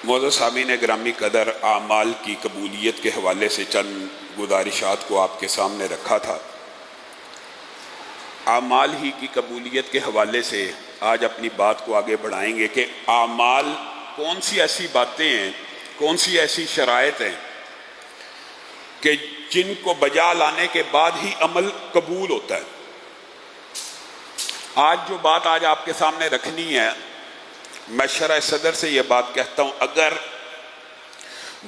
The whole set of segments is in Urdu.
معزز سامعین گرامی قدر، اعمال کی قبولیت کے حوالے سے چند گزارشات کو آپ کے سامنے رکھا تھا۔ اعمال ہی کی قبولیت کے حوالے سے آج اپنی بات کو آگے بڑھائیں گے کہ اعمال کون سی ایسی باتیں ہیں، کون سی ایسی شرائط ہیں کہ جن کو بجا لانے کے بعد ہی عمل قبول ہوتا ہے۔ آج جو بات آپ کے سامنے رکھنی ہے، میں شرح صدر سے یہ بات کہتا ہوں، اگر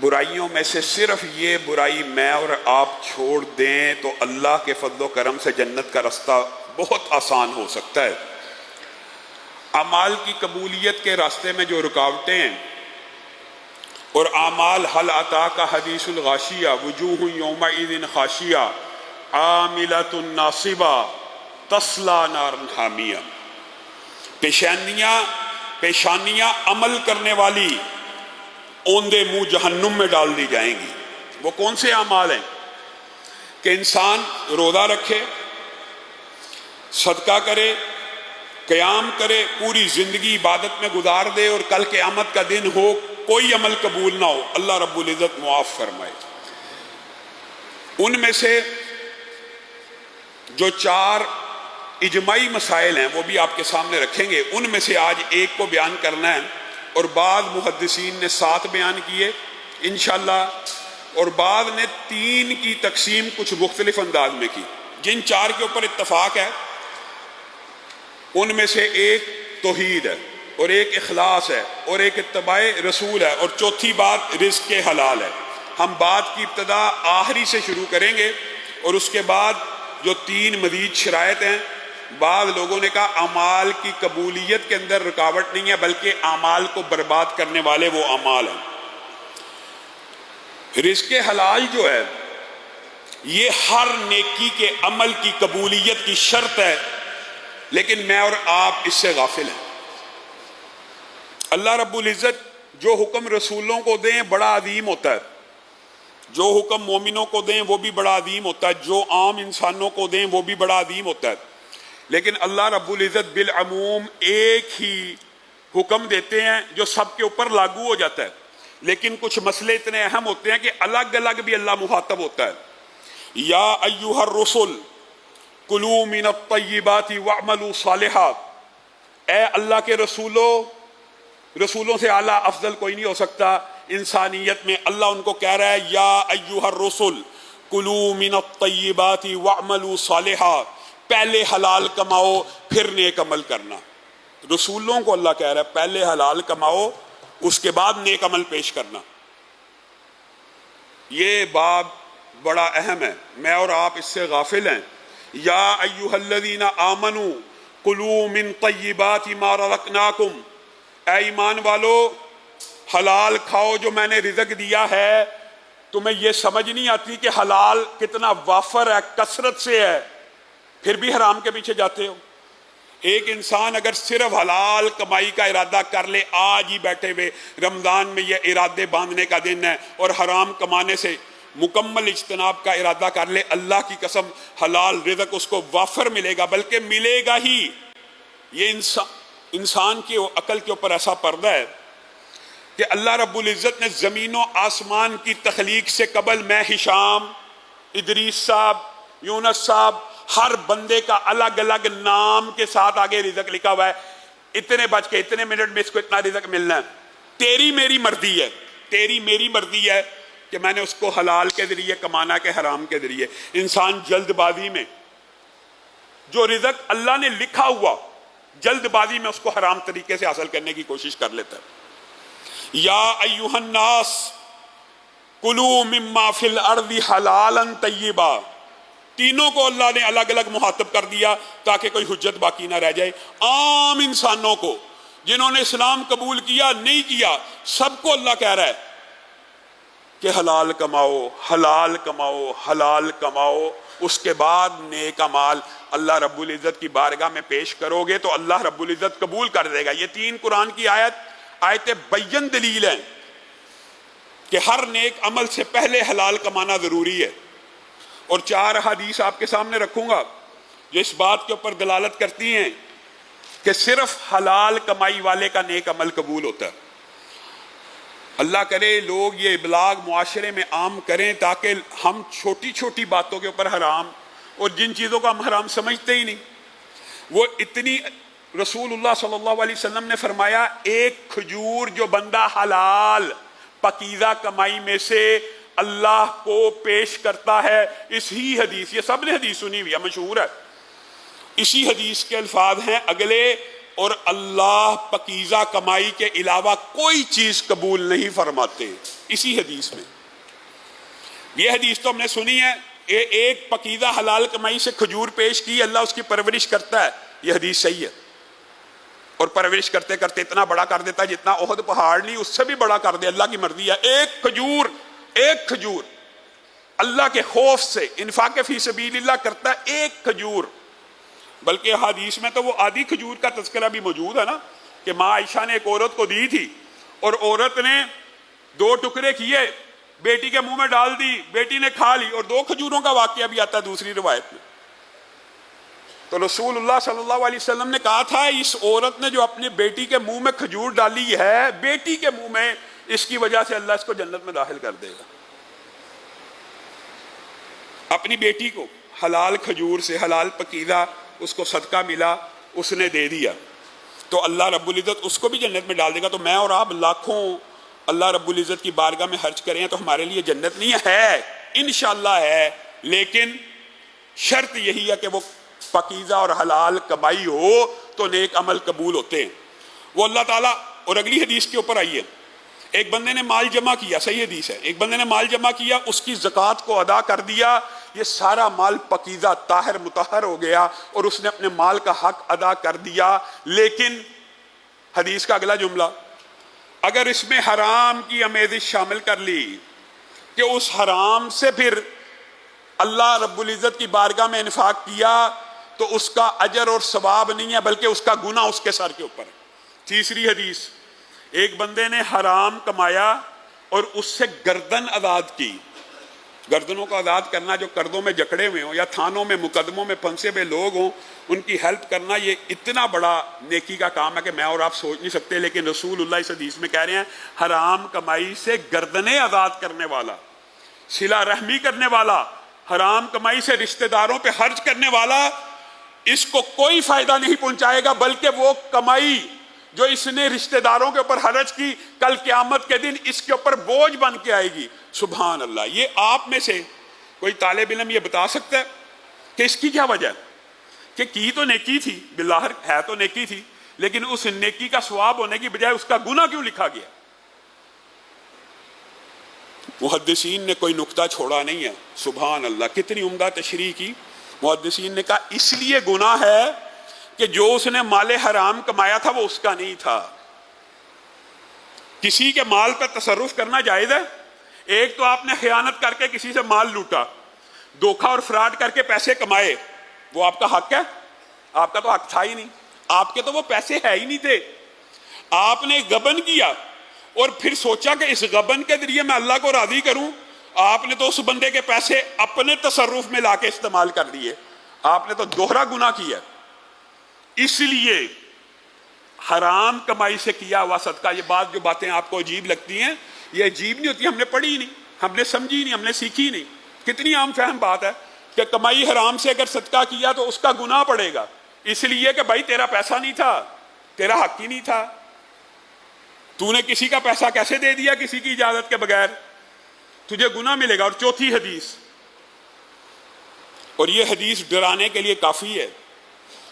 برائیوں میں سے صرف یہ برائی میں اور آپ چھوڑ دیں تو اللہ کے فضل و کرم سے جنت کا رستہ بہت آسان ہو سکتا ہے۔ اعمال کی قبولیت کے راستے میں جو رکاوٹیں ہیں اور اعمال حل اتاک حدیث الغاشیہ وجوہ یومئذ خاشیہ عاملۃ ناصبہ تصلی نارا حامیہ، پیشانیاں عمل کرنے والی اوندے منہ جہنم میں ڈال دی جائیں گی۔ وہ کون سے اعمال ہیں کہ انسان روزہ رکھے، صدقہ کرے، قیام کرے، پوری زندگی عبادت میں گزار دے اور کل قیامت کا دن ہو کوئی عمل قبول نہ ہو، اللہ رب العزت معاف فرمائے۔ ان میں سے جو 4 اجماعی مسائل ہیں وہ بھی آپ کے سامنے رکھیں گے، ان میں سے آج ایک کو بیان کرنا ہے، اور بعض محدثین نے 7 بیان کیے انشاءاللہ، اور بعض نے 3 کی تقسیم کچھ مختلف انداز میں کی۔ جن 4 کے اوپر اتفاق ہے ان میں سے ایک توحید ہے، اور ایک اخلاص ہے، اور ایک اتباع رسول ہے، اور چوتھی بات رزق حلال ہے۔ ہم بات کی ابتدا آخری سے شروع کریں گے، اور اس کے بعد جو 3 مزید شرائط ہیں، بعض لوگوں نے کہا اعمال کی قبولیت کے اندر رکاوٹ نہیں ہے بلکہ اعمال کو برباد کرنے والے وہ اعمال ہیں۔ رزق حلال جو ہے یہ ہر نیکی کے عمل کی قبولیت کی شرط ہے، لیکن میں اور آپ اس سے غافل ہیں۔ اللہ رب العزت جو حکم رسولوں کو دیں بڑا عظیم ہوتا ہے، جو حکم مومنوں کو دیں وہ بھی بڑا عظیم ہوتا ہے، جو عام انسانوں کو دیں وہ بھی بڑا عظیم ہوتا ہے، لیکن اللہ رب العزت بالعموم ایک ہی حکم دیتے ہیں جو سب کے اوپر لاگو ہو جاتا ہے، لیکن کچھ مسئلے اتنے اہم ہوتے ہیں کہ الگ الگ بھی اللہ مخاطب ہوتا ہے۔ یا ایھا الرسل کلوا من الطیبات واعملوا صالحا، اے اللہ کے رسولوں سے اعلیٰ افضل کوئی نہیں ہو سکتا انسانیت میں۔ اللہ ان کو کہہ رہا ہے یا ایھا الرسل کلوا من الطیبات واعملوا صالحا، پہلے حلال کماؤ پھر نیک عمل کرنا۔ رسولوں کو اللہ کہہ رہا ہے پہلے حلال کماؤ اس کے بعد نیک عمل پیش کرنا۔ یہ باب بڑا اہم ہے، میں اور آپ اس سے غافل ہیں۔ یا ایھا الذین آمنوا کلوا من طیبات ما رزقناکم، اے ایمان والو حلال کھاؤ جو میں نے رزق دیا ہے۔ تمہیں یہ سمجھ نہیں آتی کہ حلال کتنا وافر ہے، کثرت سے ہے، پھر بھی حرام کے پیچھے جاتے ہو۔ ایک انسان اگر صرف حلال کمائی کا ارادہ کر لے، آج ہی بیٹھے ہوئے رمضان میں یہ ارادے باندھنے کا دن ہے، اور حرام کمانے سے مکمل اجتناب کا ارادہ کر لے، اللہ کی قسم حلال رزق اس کو وافر ملے گا، بلکہ ملے گا ہی۔ یہ انسان کی عقل کے اوپر ایسا پردہ ہے کہ اللہ رب العزت نے زمین و آسمان کی تخلیق سے قبل میں ہشام، ادریس صاحب، یونس صاحب، ہر بندے کا الگ الگ نام کے ساتھ آگے رزق لکھا ہوا ہے، اتنے بج کے اتنے منٹ میں اس کو اتنا رزق ملنا ہے۔ تیری میری مرضی ہے کہ میں نے اس کو حلال کے ذریعے کمانا کہ حرام کے ذریعے۔ انسان جلد بازی میں جو رزق اللہ نے لکھا ہوا، جلد بازی میں اس کو حرام طریقے سے حاصل کرنے کی کوشش کر لیتا ہے۔ یا ایھا الناس کلوا مما فی الارض حلالا طیبا، تینوں کو اللہ نے الگ الگ مخاطب کر دیا تاکہ کوئی حجت باقی نہ رہ جائے۔ عام انسانوں کو جنہوں نے اسلام قبول کیا نہیں کیا، سب کو اللہ کہہ رہا ہے کہ حلال کماؤ، حلال کماؤ، حلال کماؤ، اس کے بعد نیک اعمال اللہ رب العزت کی بارگاہ میں پیش کرو گے تو اللہ رب العزت قبول کر دے گا۔ یہ 3 قرآن کی آیتیں بین دلیل ہیں کہ ہر نیک عمل سے پہلے حلال کمانا ضروری ہے، اور 4 حدیث آپ کے سامنے رکھوں گا جو اس بات کے اوپر دلالت کرتی ہیں کہ صرف حلال کمائی والے کا نیک عمل قبول ہوتا ہے۔ اللہ کرے لوگ یہ ابلاغ معاشرے میں عام کریں تاکہ ہم چھوٹی چھوٹی باتوں کے اوپر حرام اور جن چیزوں کو ہم حرام سمجھتے ہی نہیں وہ اتنی، رسول اللہ صلی اللہ علیہ وسلم نے فرمایا ایک کھجور جو بندہ حلال پاکیزہ کمائی میں سے اللہ کو پیش کرتا ہے، اسی حدیث، یہ سب نے حدیث سنی ہوئی ہے، مشہور ہے، اسی حدیث کے الفاظ ہیں اگلے، اور اللہ پاکیزہ کمائی کے علاوہ کوئی چیز قبول نہیں فرماتے، اسی حدیث میں۔ یہ حدیث تو ہم نے سنی ہے، ایک پاکیزہ حلال کمائی سے کھجور پیش کی، اللہ اس کی پرورش کرتا ہے، یہ حدیث صحیح ہے، اور پرورش کرتے کرتے اتنا بڑا کر دیتا ہے جتنا احد پہاڑ نہیں اس سے بھی بڑا کر دے، اللہ کی مرضی ہے۔ ایک کھجور اللہ کے خوف سے انفاق فی سبیل اللہ کرتا ہے، ایک کھجور، بلکہ حدیث میں تو وہ آدھی کھجور کا تذکرہ بھی موجود ہے نا، کہ ماں عائشہ نے ایک عورت کو دی تھی اور عورت نے 2 ٹکڑے کیے، بیٹی کے منہ میں ڈال دی، بیٹی نے کھا لی، اور 2 کھجوروں کا واقعہ بھی آتا ہے دوسری روایت میں۔ تو رسول اللہ صلی اللہ علیہ وسلم نے کہا تھا اس عورت نے جو اپنی بیٹی کے منہ میں کھجور ڈالی ہے، بیٹی کے منہ میں، اس کی وجہ سے اللہ اس کو جنت میں داخل کر دے گا۔ اپنی بیٹی کو حلال کھجور سے، حلال پاکیزہ اس کو صدقہ ملا، اس نے دے دیا، تو اللہ رب العزت اس کو بھی جنت میں ڈال دے گا۔ تو میں اور آپ لاکھوں اللہ رب العزت کی بارگاہ میں خرچ کریں تو ہمارے لیے جنت نہیں ہے، انشاءاللہ ہے، لیکن شرط یہی ہے کہ وہ پاکیزہ اور حلال کمائی ہو تو نیک عمل قبول ہوتے ہیں وہ اللہ تعالیٰ۔ اور اگلی حدیث کے اوپر آئیے، ایک بندے نے مال جمع کیا، صحیح حدیث ہے، ایک بندے نے مال جمع کیا، اس کی زکوٰۃ کو ادا کر دیا، یہ سارا مال پاکیزہ طاہر مطہر ہو گیا اور اس نے اپنے مال کا حق ادا کر دیا، لیکن حدیث کا اگلا جملہ، اگر اس میں حرام کی آمیزش شامل کر لی کہ اس حرام سے پھر اللہ رب العزت کی بارگاہ میں انفاق کیا تو اس کا اجر اور ثواب نہیں ہے بلکہ اس کا گناہ اس کے سر کے اوپر ہے۔ تیسری حدیث، ایک بندے نے حرام کمایا اور اس سے گردن آزاد کی، گردنوں کو آزاد کرنا، جو قرضوں میں جکڑے ہوئے ہوں یا تھانوں میں مقدموں میں پھنسے ہوئے لوگ ہوں ان کی ہیلپ کرنا، یہ اتنا بڑا نیکی کا کام ہے کہ میں اور آپ سوچ نہیں سکتے، لیکن رسول اللہ اس حدیث میں کہہ رہے ہیں حرام کمائی سے گردنیں آزاد کرنے والا، صلہ رحمی کرنے والا، حرام کمائی سے رشتہ داروں پہ خرچ کرنے والا، اس کو کوئی فائدہ نہیں پہنچائے گا بلکہ وہ کمائی جو اس نے رشتہ داروں کے اوپر خرچ کی کل قیامت کے دن اس کے اوپر بوجھ بن کے آئے گی۔ سبحان اللہ۔ یہ آپ میں سے کوئی طالب علم یہ بتا سکتا ہے کہ اس کی کیا وجہ ہے کہ کی تو نیکی تھی، بالظاہر ہے تو نیکی تھی، لیکن اس نیکی کا ثواب ہونے کی بجائے اس کا گناہ کیوں لکھا گیا؟ محدثین نے کوئی نقطہ چھوڑا نہیں ہے، سبحان اللہ، کتنی عمدہ تشریح کی۔ محدثین نے کہا اس لیے گناہ ہے کہ جو اس نے مال حرام کمایا تھا وہ اس کا نہیں تھا۔ کسی کے مال پر تصرف کرنا جائز ہے، ایک تو آپ نے خیانت کر کے کسی سے مال لوٹا، دھوکہ اور فراڈ کر کے پیسے کمائے، وہ آپ کا حق ہے؟ آپ کا تو حق تھا ہی نہیں، آپ کے تو وہ پیسے ہے ہی نہیں تھے۔ آپ نے غبن کیا اور پھر سوچا کہ اس غبن کے ذریعے میں اللہ کو راضی کروں، آپ نے تو اس بندے کے پیسے اپنے تصرف میں لا کے استعمال کر دیے، آپ نے تو دوہرا گناہ کیا۔ اس لیے حرام کمائی سے کیا ہوا صدقہ، یہ بات جو باتیں آپ کو عجیب لگتی ہیں یہ عجیب نہیں ہوتی، ہم نے پڑھی نہیں، ہم نے سمجھی نہیں، ہم نے سیکھی نہیں، کتنی عام فہم بات ہے کہ کمائی حرام سے اگر صدقہ کیا تو اس کا گناہ پڑے گا، اس لیے کہ بھائی تیرا پیسہ نہیں تھا، تیرا حق ہی نہیں تھا، تو نے کسی کا پیسہ کیسے دے دیا کسی کی اجازت کے بغیر، تجھے گناہ ملے گا۔ اور چوتھی حدیث، اور یہ حدیث ڈرانے کے لیے کافی ہے،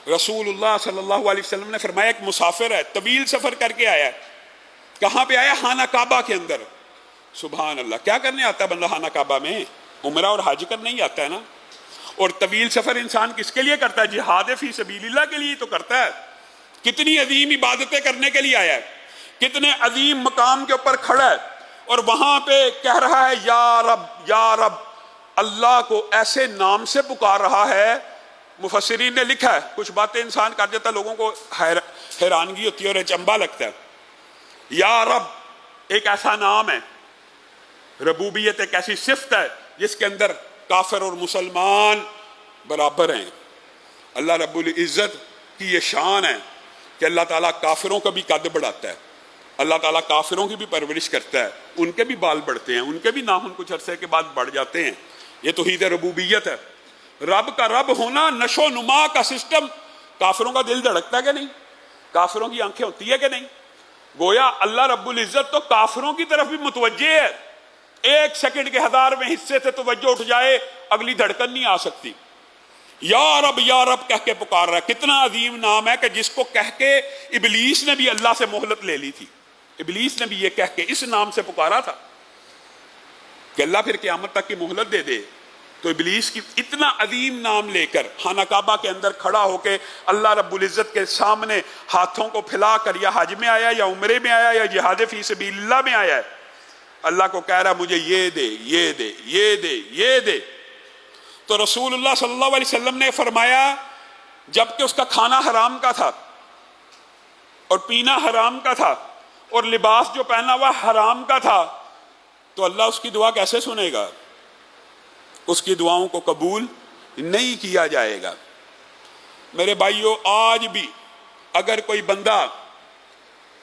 رسول اللہ صلی اللہ علیہ وسلم نے فرمایا ایک مسافر ہے، طویل سفر کر کے آیا ہے، کہاں پہ آیا؟ خانہ کعبہ کے اندر۔ سبحان اللہ، کیا کرنے آتا ہے بندہ خانہ کعبہ میں؟ عمرہ اور حج کرنے ہی آتا ہے نا۔ اور طویل سفر انسان کس کے لیے کرتا ہے؟ جہاد فی سبیل اللہ کے لیے تو کرتا ہے۔ کتنی عظیم عبادتیں کرنے کے لیے آیا ہے، کتنے عظیم مقام کے اوپر کھڑا ہے اور وہاں پہ کہہ رہا ہے یا رب یا رب، اللہ کو ایسے نام سے پکار رہا ہے۔ مفسرین نے لکھا ہے، کچھ باتیں انسان کر دیتا ہے لوگوں کو حیرانگی ہوتی ہے اور اچنبھا لگتا ہے۔ یا رب ایک ایسا نام ہے، ربوبیت ایک ایسی صفت ہے جس کے اندر کافر اور مسلمان برابر ہیں۔ اللہ رب العزت کی یہ شان ہے کہ اللہ تعالیٰ کافروں کا بھی قد بڑھاتا ہے، اللہ تعالیٰ کافروں کی بھی پرورش کرتا ہے، ان کے بھی بال بڑھتے ہیں، ان کے بھی ناخن کچھ عرصے کے بعد بڑھ جاتے ہیں. یہ توحید ربوبیت ہے. رب کا رب ہونا، نشو نما کا سسٹم. کافروں کا دل دھڑکتا ہے کہ نہیں؟ کافروں کی آنکھیں ہوتی ہے کہ نہیں؟ گویا اللہ رب العزت تو کافروں کی طرف بھی متوجہ ہے. ایک سیکنڈ کے 1000ویں حصے سے توجہ اٹھ جائے، اگلی دھڑکن نہیں آ سکتی. یا رب کہہ کے پکار رہا ہے. کتنا عظیم نام ہے کہ جس کو کہہ کے ابلیس نے بھی اللہ سے مہلت لے لی تھی. ابلیس نے بھی یہ کہہ کے اس نام سے پکارا تھا کہ اللہ پھر قیامت تک کی مہلت دے دے. تو ابلیس کی اتنا عظیم نام لے کر خانہ کعبہ کے اندر کھڑا ہو کے اللہ رب العزت کے سامنے ہاتھوں کو پھیلا کر، یا حج میں آیا، یا عمرے میں آیا، یا جہاد فی سبیل اللہ میں آیا ہے، اللہ کو کہہ رہا مجھے یہ دے، یہ دے، یہ دے، یہ دے. تو رسول اللہ صلی اللہ علیہ وسلم نے فرمایا، جبکہ اس کا کھانا حرام کا تھا اور پینا حرام کا تھا اور لباس جو پہنا ہوا حرام کا تھا، تو اللہ اس کی دعا کیسے سنے گا؟ اس کی دعاؤں کو قبول نہیں کیا جائے گا. میرے بھائیو، آج بھی اگر کوئی بندہ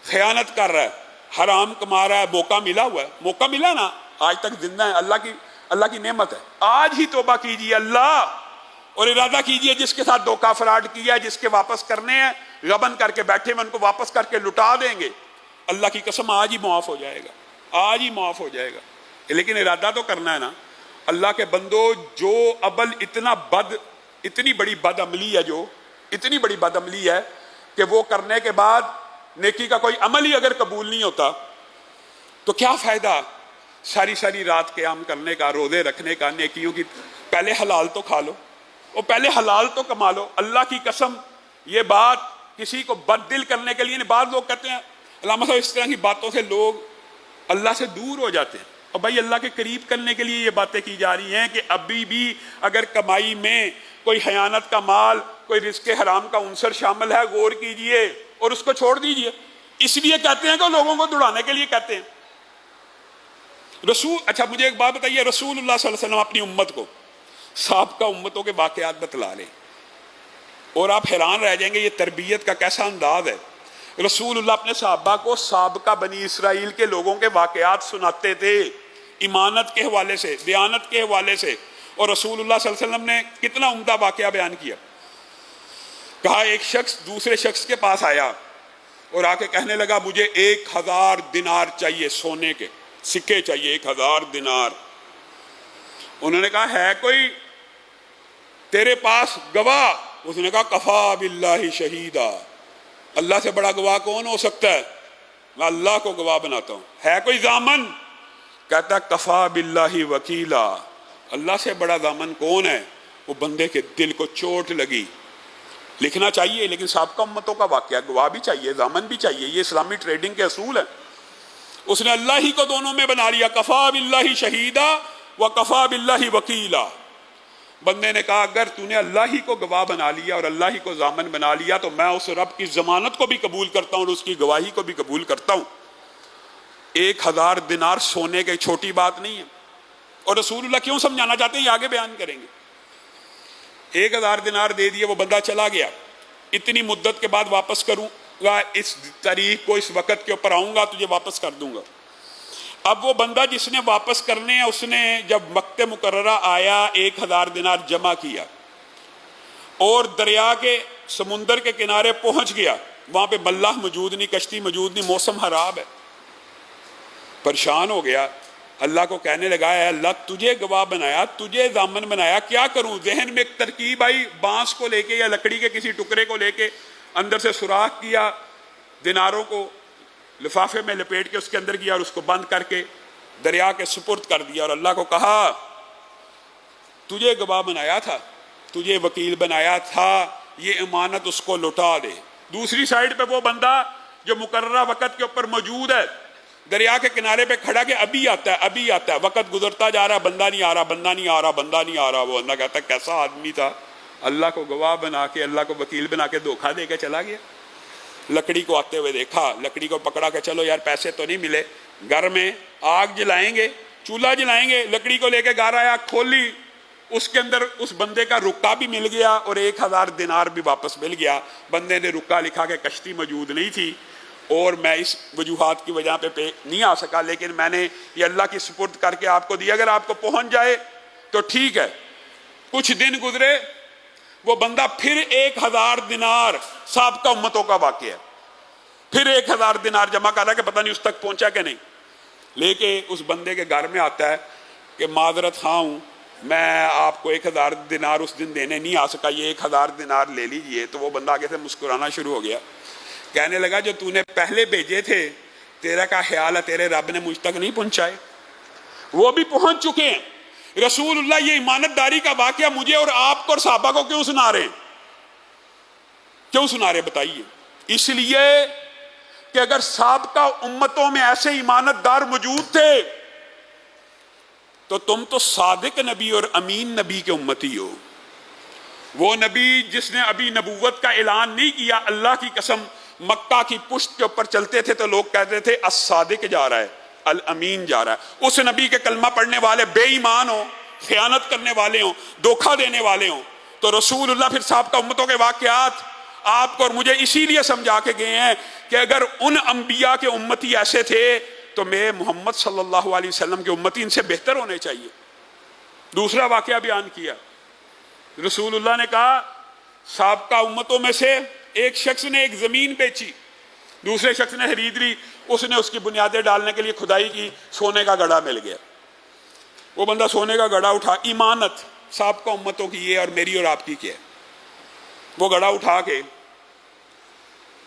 خیانت کر رہا ہے، حرام کما رہا ہے، موقع ملا ہوا ہے، موقع ملا نا، آج تک زندہ ہے، اللہ کی نعمت ہے. آج ہی توبہ کیجئے اللہ، اور ارادہ کیجئے جس کے ساتھ دھوکہ فراڈ کیا ہے، جس کے واپس کرنے ہیں، غبن کر کے بیٹھے میں ان کو واپس کر کے لٹا دیں گے. اللہ کی قسم آج ہی معاف ہو جائے گا، آج ہی معاف ہو جائے گا. لیکن ارادہ تو کرنا ہے نا. اللہ کے بندو، جو ابل اتنی بڑی بد عملی ہے، جو اتنی بڑی بد عملی ہے کہ وہ کرنے کے بعد نیکی کا کوئی عمل ہی اگر قبول نہیں ہوتا تو کیا فائدہ ساری رات قیام کرنے کا، روزے رکھنے کا، نیکیوں کی. پہلے حلال تو کھا لو، اور پہلے حلال تو کما لو. اللہ کی قسم یہ بات کسی کو بد دل کرنے کے لیے، بعض لوگ کہتے ہیں علامہ صاحب اس طرح کی باتوں سے لوگ اللہ سے دور ہو جاتے ہیں. اور بھائی اللہ کے قریب کرنے کے لیے یہ باتیں کی جا رہی ہیں کہ ابھی بھی اگر کمائی میں کوئی خیانت کا مال، کوئی رزق حرام کا عنصر شامل ہے، غور کیجئے اور اس کو چھوڑ دیجئے. اس لیے کہتے ہیں کہ لوگوں کو دوڑانے کے لیے کہتے ہیں. اچھا مجھے ایک بات بتائیے، رسول اللہ صلی اللہ علیہ وسلم اپنی امت کو سابقہ امتوں کے واقعات بتلا لیں اور آپ حیران رہ جائیں گے یہ تربیت کا کیسا انداز ہے. رسول اللہ اپنے صحابہ کو سابقہ بنی اسرائیل کے لوگوں کے واقعات سناتے تھے، ایمانت کے حوالے سے، دیانت کے حوالے سے. اور رسول اللہ صلی اللہ علیہ وسلم نے کتنا عمدہ واقعہ بیان کیا. کہا ایک شخص دوسرے شخص کے پاس آیا اور آ کے کہنے لگا مجھے 1000 دینار چاہیے، سونے کے سکے چاہیے، 1000 دینار. انہوں نے کہا ہے کوئی تیرے پاس گواہ؟ اس نے کہا کفا باللہ شہیدا، اللہ سے بڑا گواہ کون ہو سکتا ہے، میں اللہ کو گواہ بناتا ہوں. ہے کوئی ضامن؟ کہتا کفا باللہ وکیلا، اللہ سے بڑا ضامن کون ہے. وہ بندے کے دل کو چوٹ لگی. لکھنا چاہیے لیکن سابقہ امتوں کا واقعہ، گواہ بھی چاہیے، ضامن بھی چاہیے، یہ اسلامی ٹریڈنگ کے اصول ہیں. اس نے اللہ ہی کو دونوں میں بنا لیا، کفا باللہ شہیدا و کفا باللہ وکیلا. بندے نے کہا اگر تو نے اللہ ہی کو گواہ بنا لیا اور اللہ ہی کو ضامن بنا لیا تو میں اس رب کی ضمانت کو بھی قبول کرتا ہوں اور اس کی گواہی کو بھی قبول کرتا ہوں. 1000 دینار سونے کی چھوٹی بات نہیں ہے. اور رسول اللہ کیوں سمجھانا چاہتے ہیں یہ آگے بیان کریں گے. 1000 دینار دے دیے، وہ بندہ چلا گیا. اتنی مدت کے بعد واپس کروں گا، اس تاریخ کو، اس وقت کے اوپر آؤں گا، تجھے واپس کر دوں گا. اب وہ بندہ جس نے واپس کرنے ہیں، اس نے جب وقت مقررہ آیا 1000 دینار جمع کیا اور دریا کے سمندر کے کنارے پہنچ گیا. وہاں پہ ملاح موجود نہیں، کشتی موجود نہیں، موسم خراب ہے. پریشان ہو گیا، اللہ کو کہنے لگا اے اللہ تجھے گواہ بنایا، تجھے ضامن بنایا، کیا کروں؟ ذہن میں ایک ترکیب آئی، بانس کو لے کے یا لکڑی کے کسی ٹکڑے کو لے کے اندر سے سوراخ کیا، دیناروں کو لفافے میں لپیٹ کے اس کے اندر کیا اور اس کو بند کر کے دریا کے سپرد کر دیا. اور اللہ کو کہا تجھے گواہ بنایا تھا، تجھے وکیل بنایا تھا، یہ امانت اس کو لوٹا دے. دوسری سائیڈ پہ وہ بندہ جو مقررہ وقت کے اوپر موجود ہے، دریا کے کنارے پہ کھڑا کہ ابھی آتا ہے، ابھی آتا ہے. وقت گزرتا جا رہا، بندہ نہیں آ رہا، بندہ نہیں آ رہا، بندہ نہیں آ رہا. وہ بندہ کہتا ہے کیسا آدمی تھا، اللہ کو گواہ بنا کے، اللہ کو وکیل بنا کے دھوکہ دے کے چلا گیا. لکڑی کو آتے ہوئے دیکھا، لکڑی کو پکڑا کہ چلو یار پیسے تو نہیں ملے، گھر میں آگ جلائیں گے، چولہا جلائیں گے. لکڑی کو لے کے گھر آیا، کھولی، اس کے اندر اس بندے کا رکا بھی مل گیا اور 1000 دینار بھی واپس مل گیا. بندے نے رکا لکھا کہ کشتی موجود نہیں تھی، اور میں اس وجوہات کی وجہ پہ نہیں آ سکا، لیکن میں نے یہ اللہ کی سپرد کر کے آپ کو دیا، اگر آپ کو پہنچ جائے تو ٹھیک ہے۔ کچھ دن گزرے، وہ بندہ پھر 1000 دینار، سابقہ امتوں کا واقعہ ہے، پھر 1000 دینار جمع کر رہا ہے کہ پتہ نہیں اس تک پہنچا کہ نہیں، لے کے اس بندے کے گھر میں آتا ہے کہ معذرت خواہ ہوں، میں آپ کو 1000 دینار اس دن دینے نہیں آ سکا، یہ 1000 دینار لے لیجئے۔ تو وہ بندہ آگے سے مسکرانا شروع ہو گیا، کہنے لگا جو تو نے پہلے بھیجے تھے، تیرا کا خیال ہے تیرے رب نے مجھ تک نہیں پہنچائے؟ وہ بھی پہنچ چکے ہیں۔ رسول اللہ یہ امانت داری کا واقعہ مجھے اور آپ کو اور صحابہ کو کیوں سنا رہے ہیں؟ کیوں سنا رہے بتائیے؟ اس لیے کہ اگر سابقہ امتوں میں ایسے امانت دار موجود تھے تو تم تو صادق نبی اور امین نبی کے امتی ہو۔ وہ نبی جس نے ابھی نبوت کا اعلان نہیں کیا، اللہ کی قسم مکہ کی پشت کے اوپر چلتے تھے تو لوگ کہتے تھے الصادق جا رہا ہے، الامین جا رہا ہے۔ اس نبی کے کلمہ پڑھنے والے بے ایمان ہوں، خیانت کرنے والے ہوں، دھوکہ دینے والے ہوں، تو رسول اللہ پھر سابقہ امتوں کے واقعات آپ کو اور مجھے اسی لیے سمجھا کے گئے ہیں کہ اگر ان انبیاء کے امتی ایسے تھے تو میں محمد صلی اللہ علیہ وسلم کے امتی ان سے بہتر ہونے چاہیے۔ دوسرا واقعہ بیان کیا، رسول اللہ نے کہا سابقہ امتوں میں سے ایک شخص نے ایک زمین بیچی، دوسرے شخص نے خرید لی، اس نے اس کی بنیادیں ڈالنے کے لیے کھدائی کی، سونے کا گڑھا مل گیا۔ وہ بندہ سونے کا گڑھا اٹھا، ایمانت سابقہ امتوں کی یہ اور میری اور آپ کی کیا ہے، وہ گڑھا اٹھا کے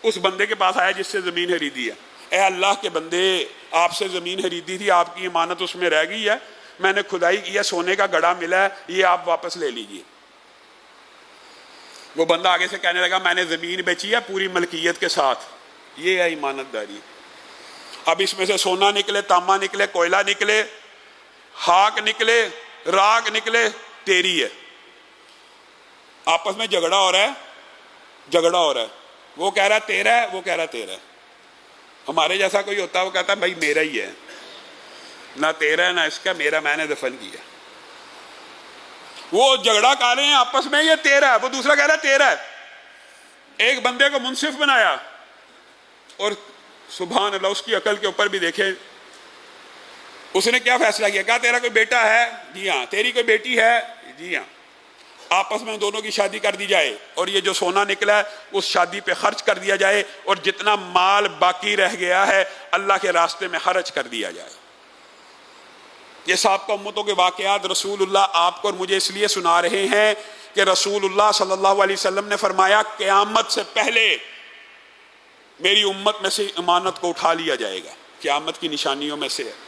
اس بندے کے پاس آیا جس سے زمین خریدی ہے، اے اللہ کے بندے، آپ سے زمین خریدی تھی، آپ کی امانت اس میں رہ گئی ہے، میں نے کھدائی کی ہے، سونے کا گڑھا ملا ہے، یہ آپ واپس لے لیجئے۔ وہ بندہ آگے سے کہنے لگا میں نے زمین بیچی ہے پوری ملکیت کے ساتھ، یہ ہے ایمانت داری۔ اب اس میں سے سونا نکلے، تانبا نکلے، کوئلہ نکلے، خاک نکلے، راگ نکلے، تیری ہے۔ آپس میں جھگڑا ہو رہا ہے، وہ کہہ رہا ہے تیرا ہے، وہ کہہ رہا ہے تیرا ہے۔ ہمارے جیسا کوئی ہوتا ہے وہ کہتا ہے بھائی میرا ہی ہے، نہ تیرا ہے نہ اس کا، میرا میں نے دفن کیا۔ وہ جھگڑا کر رہے ہیں آپس میں، یہ تیرا ہے، وہ دوسرا کہہ رہا ہے تیرا ہے۔ ایک بندے کو منصف بنایا، اور سبحان اللہ اس کی عقل کے اوپر بھی دیکھے، اس نے کیا فیصلہ کیا؟ کہا تیرا کوئی بیٹا ہے؟ جی ہاں۔ تیری کوئی بیٹی ہے؟ جی ہاں۔ آپس میں دونوں کی شادی کر دی جائے، اور یہ جو سونا نکلا ہے اس شادی پہ خرچ کر دیا جائے، اور جتنا مال باقی رہ گیا ہے اللہ کے راستے میں خرچ کر دیا جائے۔ یہ سابقہ امتوں کے واقعات رسول اللہ آپ کو اور مجھے اس لیے سنا رہے ہیں کہ رسول اللہ صلی اللہ علیہ وسلم نے فرمایا قیامت سے پہلے میری امت میں سے امانت کو اٹھا لیا جائے گا، قیامت کی نشانیوں میں سے ہے۔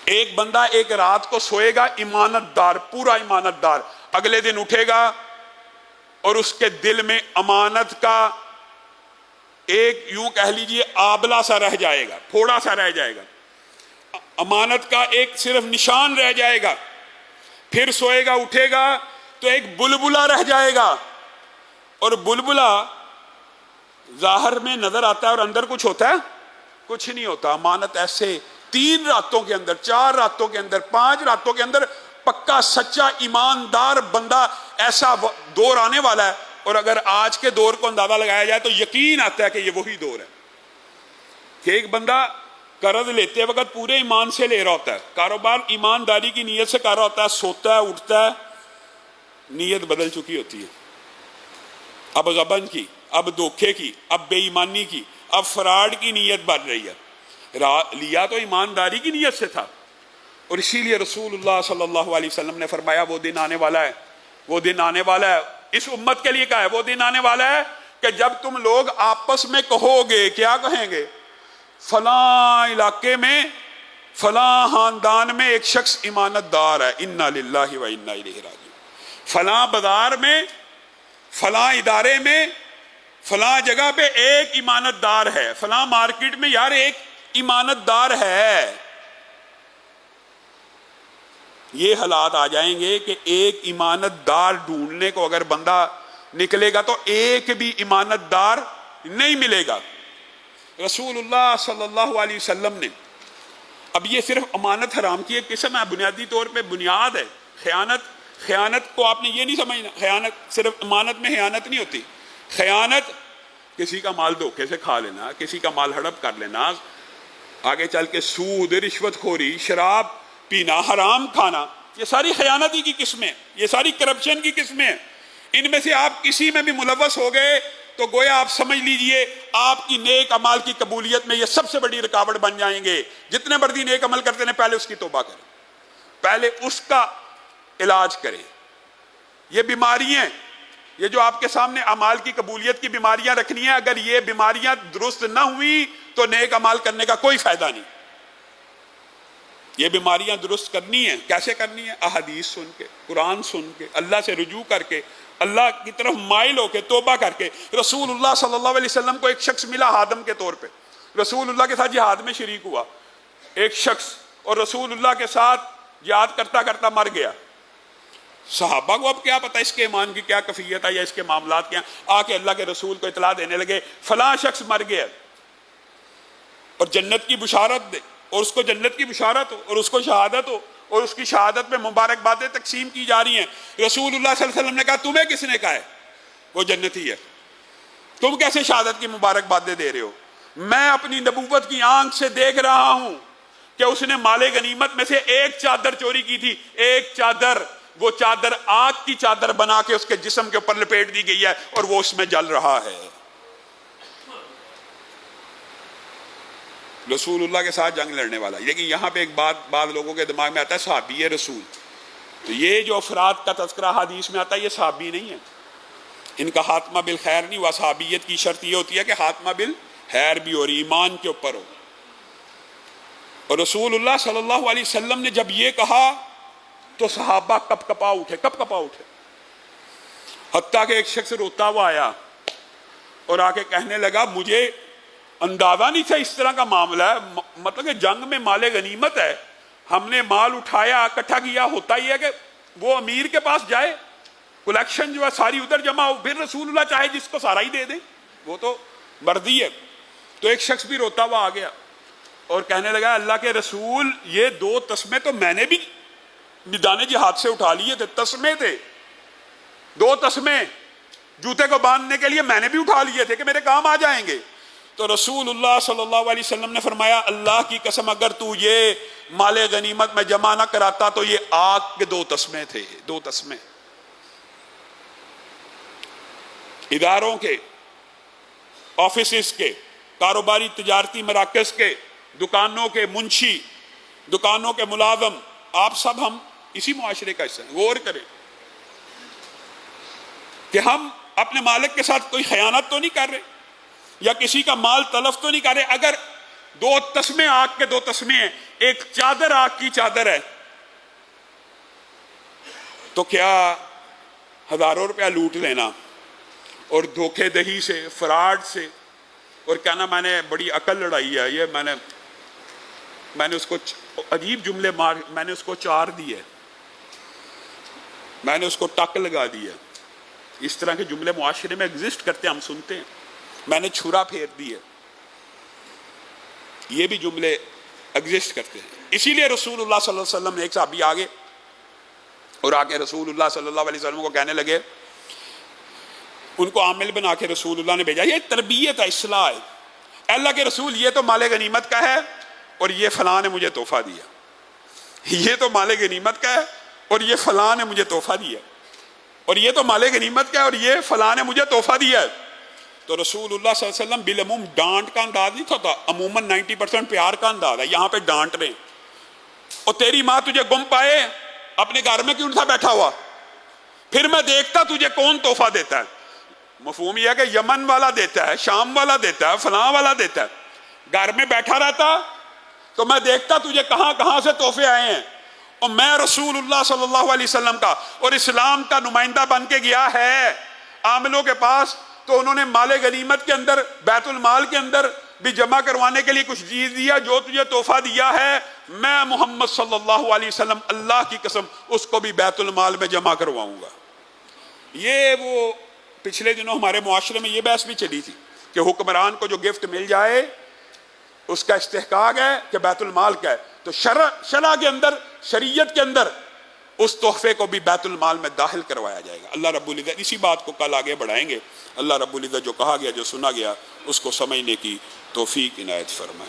ایک بندہ ایک رات کو سوئے گا امانت دار، پورا امانت دار، اگلے دن اٹھے گا اور اس کے دل میں امانت کا ایک یوں کہہ لیجئے آبلہ سا رہ جائے گا، تھوڑا سا رہ جائے گا، امانت کا ایک صرف نشان رہ جائے گا۔ پھر سوئے گا، اٹھے گا تو ایک بلبلہ رہ جائے گا، اور بلبلہ ظاہر میں نظر آتا ہے اور اندر کچھ ہوتا ہے؟ کچھ نہیں ہوتا۔ امانت ایسے 3 راتوں کے اندر، 4 راتوں کے اندر، 5 راتوں کے اندر پکا سچا ایماندار بندہ، ایسا دور آنے والا ہے، اور اگر آج کے دور کو اندازہ لگایا جائے تو یقین آتا ہے کہ یہ وہی دور ہے کہ ایک بندہ قرض لیتے وقت پورے ایمان سے لے رہا ہوتا ہے، کاروبار ایمانداری کی نیت سے کر رہا ہوتا ہے، سوتا ہے، اٹھتا ہے، نیت بدل چکی ہوتی ہے، اب غبن کی، اب دھوکے کی، اب بے ایمانی کی، اب فراڈ کی نیت بڑھ رہی ہے۔ لیا تو ایمانداری کی نیت سے تھا، اور اسی لیے رسول اللہ صلی اللہ علیہ وسلم نے فرمایا وہ دن آنے والا ہے، وہ دن آنے والا ہے، اس امت کے لیے کہا ہے وہ دن آنے والا ہے کہ جب تم لوگ آپس میں کہو گے، کیا کہیں گے؟ فلاں علاقے میں، فلاں خاندان میں ایک شخص امانت دار ہے، انا للہ و انا الیہ راجعون، فلاں بازار میں، فلاں ادارے میں، فلاں جگہ پہ ایک امانت دار ہے، فلاں مارکیٹ میں یار ایک امانت دار ہے۔ یہ حالات آ جائیں گے کہ ایک امانت دار ڈھونڈنے کو اگر بندہ نکلے گا تو ایک بھی امانت دار نہیں ملے گا۔ رسول اللہ صلی اللہ علیہ وسلم نے، اب یہ صرف امانت حرام کی ایک قسم ہے، بنیادی طور پہ بنیاد ہے۔ خیانت کو آپ نے یہ نہیں سمجھنا، خیانت صرف امانت میں خیانت نہیں ہوتی، خیانت کسی کا مال دھوکے سے کھا لینا، کسی کا مال ہڑپ کر لینا، آگے چل کے سود، رشوت خوری، شراب پینا، حرام کھانا، یہ ساری خیانتی کی قسمیں، یہ ساری کرپشن کی قسمیں۔ ان میں سے آپ کسی میں بھی ملوث ہو گئے تو گویا آپ سمجھ لیجئے آپ کی نیک عمال کی قبولیت میں یہ سب سے بڑی رکاوٹ بن جائیں گے۔ جتنے مردی نیک عمل کرتے ہیں پہلے اس کی توبہ کریں، پہلے اس کا علاج کریں۔ یہ بیماریاں، یہ جو آپ کے سامنے اعمال کی قبولیت کی بیماریاں رکھنی ہیں، اگر یہ بیماریاں درست نہ ہوئی تو نیک عمال کرنے کا کوئی فائدہ نہیں۔ یہ بیماریاں درست کرنی ہیں، کیسے کرنی ہیں؟ احادیث سن کے، قرآن سن کے، اللہ سے رجوع کر کے، اللہ کی طرف مائل ہو کے، توبہ کر کے۔ رسول اللہ صلی اللہ علیہ وسلم کو ایک شخص ملا ہادم کے طور پہ، رسول اللہ کے ساتھ جہاد میں شریک ہوا ایک شخص، اور رسول اللہ کے ساتھ جہاد کرتا کرتا مر گیا۔ صحابہ کو اب کیا پتہ اس کے ایمان کی کیا کیفیت ہے یا اس کے معاملات کیا، آ کے اللہ کے رسول کو اطلاع دینے لگے فلاں شخص مر گیا اور جنت کی بشارت دے، اور اس کو جنت کی بشارت ہو اور اس کو شہادت ہو، اور اس کی شہادت میں مبارک باتیں تقسیم کی جا رہی ہیں۔ رسول اللہ صلی اللہ علیہ وسلم نے کہا تمہیں کس نے کہا ہے وہ جنتی ہے؟ تم کیسے شہادت کی مبارک باتیں دے رہے ہو؟ میں اپنی نبوت کی آنکھ سے دیکھ رہا ہوں کہ اس نے مال غنیمت میں سے ایک چادر چوری کی تھی، ایک چادر، وہ چادر آگ کی چادر بنا کے اس کے جسم کے اوپر لپیٹ دی گئی ہے اور وہ اس میں جل رہا ہے۔ رسول اللہ کے ساتھ جنگ لڑنے والا۔ لیکن یہاں پہ ایک بات بعض لوگوں کے دماغ میں آتا ہے صحابی رسول، تو یہ جو افراد کا تذکرہ حدیث میں آتا ہے یہ صحابی نہیں ہے، ان کا خاتمہ بالخیر نہیں ہوا۔ صحابیت کی شرط یہ ہوتی ہے کہ خاتمہ بالخیر بھی ہو، ایمان کے اوپر ہو۔ اور رسول اللہ صلی اللہ علیہ وسلم نے جب یہ کہا تو صحابہ کپ کپا اٹھے، کپ کپا اٹھے، حتیٰ کہ ایک شخص روتا ہوا آیا اور آ کے کہنے لگا مجھے اندازہ نہیں تھا اس طرح کا معاملہ ہے، مطلب کہ جنگ میں مال غنیمت ہے، ہم نے مال اٹھایا، اکٹھا کیا، ہوتا ہی ہے کہ وہ امیر کے پاس جائے، کلیکشن جو ہے ساری ادھر جمع ہو، پھر رسول اللہ چاہے جس کو سارا ہی دے دیں، وہ تو مرضی ہے۔ تو ایک شخص بھی روتا ہوا آ گیا اور کہنے لگا اللہ کے رسول یہ 2 تسمے تو میں نے بھی میدان جہاد سے اٹھا لیے تھے، تسمے تھے 2 تسمے جوتے کو باندھنے کے لیے میں نے بھی اٹھا لیے تھے کہ میرے کام آ جائیں گے۔ تو رسول اللہ صلی اللہ علیہ وسلم نے فرمایا اللہ کی قسم اگر تو یہ مال غنیمت میں جمع نہ کراتا تو یہ آگ کے 2 تسمے تھے، 2 تسمے۔ اداروں کے، آفیسز کے، کاروباری تجارتی مراکز کے، دکانوں کے منشی، دکانوں کے ملازم، آپ سب ہم اسی معاشرے کا حصہ ہیں۔ غور کریں کہ ہم اپنے مالک کے ساتھ کوئی خیانت تو نہیں کر رہے یا کسی کا مال تلف تو نہیں کر رہے۔ اگر 2 تسمے آگ کے 2 تسمے ہیں، ایک چادر آگ کی چادر ہے، تو کیا ہزاروں روپیہ لوٹ لینا اور دھوکے دہی سے، فراڈ سے، اور کہنا میں نے بڑی عقل لڑائی ہے، یہ میں نے اس کو عجیب جملے میں نے اس کو چار دیے، میں نے اس کو ٹک لگا دیا، اس طرح کے جملے معاشرے میں ایگزسٹ کرتے ہیں، ہم سنتے ہیں، میں نے چھرا پھیر دی ہے، یہ بھی جملے ایگزسٹ کرتے ہیں۔ اسی لیے رسول اللہ صلی اللہ علیہ وسلم نے ایک صحابی آگے اور آ کے رسول اللہ صلی اللہ علیہ وسلم کو کہنے لگے، ان کو عامل بنا کے رسول اللہ نے بھیجا، یہ تربیت ہے، اصلاح ہے، اے اللہ کے رسول یہ تو مال غنیمت کا ہے اور یہ فلاں نے مجھے تحفہ دیا، یہ تو مال غنیمت کا ہے اور یہ فلاں نے مجھے تحفہ دیا، اور یہ تو مال غنیمت کا ہے اور یہ فلاں نے مجھے تحفہ دیا ہے۔ تو رسول اللہ صلی اللہ علیہ وسلم بالعموم ڈانٹ کا انداز نہیں تھا، عموماً 90% پیار کا انداز ہے، یہاں پہ ڈانٹ رہے ہیں، اور تیری ماں تجھے گم پائے اپنے گھر میں کیوں تھا بیٹھا ہوا، پھر میں دیکھتا تجھے کون تحفہ دیتا ہے۔ مفہوم یہ ہے کہ یمن والا دیتا ہے، شام والا دیتا ہے، فلاں والا دیتا ہے، گھر میں بیٹھا رہتا تو میں دیکھتا تجھے کہاں کہاں سے تحفے آئے ہیں، اور میں رسول اللہ صلی اللہ علیہ وسلم کا اور اسلام کا نمائندہ بن کے گیا ہے عاملوں کے پاس، تو انہوں نے مال غنیمت کے اندر، بیت المال کے اندر بھی جمع کروانے کے لیے کچھ چیز دیا، جو تجھے تحفہ دیا ہے میں محمد صلی اللہ علیہ وسلم اللہ کی قسم اس کو بھی بیت المال میں جمع کرواؤں گا۔ یہ وہ پچھلے دنوں ہمارے معاشرے میں یہ بحث بھی چلی تھی کہ حکمران کو جو گفٹ مل جائے اس کا استحقاق ہے کہ بیت المال کا ہے، تو شرع کے اندر، شریعت کے اندر اس تحفے کو بھی بیت المال میں داخل کروایا جائے گا۔ اللہ رب العزت اسی بات کو کل آگے بڑھائیں گے۔ اللہ رب العزت جو کہا گیا، جو سنا گیا، اس کو سمجھنے کی توفیق عنایت فرمائے۔